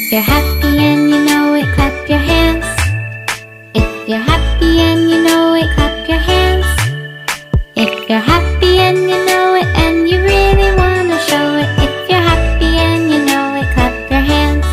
If you're happy and you know it, clap your hands. If you're happy and you know it, clap your hands. If you're happy and you know it and you really wanna show it, if you're happy and you know it, clap your hands.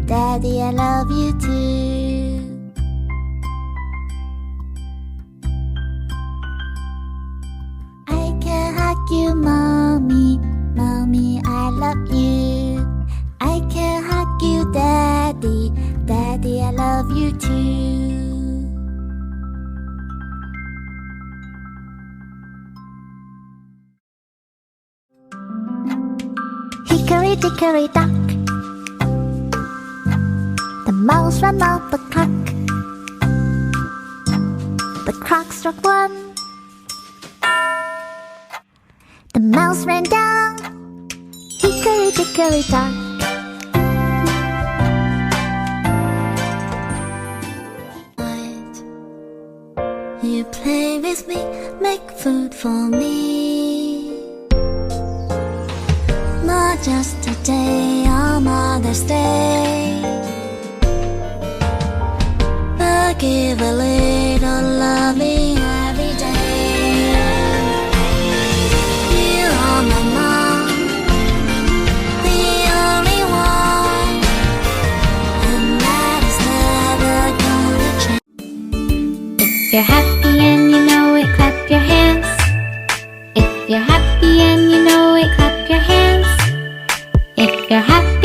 Daddy, I love you too. I can hug you, Mommy. Mommy, I love you. I can hug you, Daddy. Daddy, I love you too. Hickory dickory dock, the mouse ran up the clock. The clock struck one. The mouse ran down. Hickory dickory dock. You play with me, make food for me. Not just a day on Mother's Day, but give a little loving every day. You are my mom, the only one, and that is never gonna change. If you're happy and you know it, clap your hands. If you're happy and you know it, clap your hands. If you're happy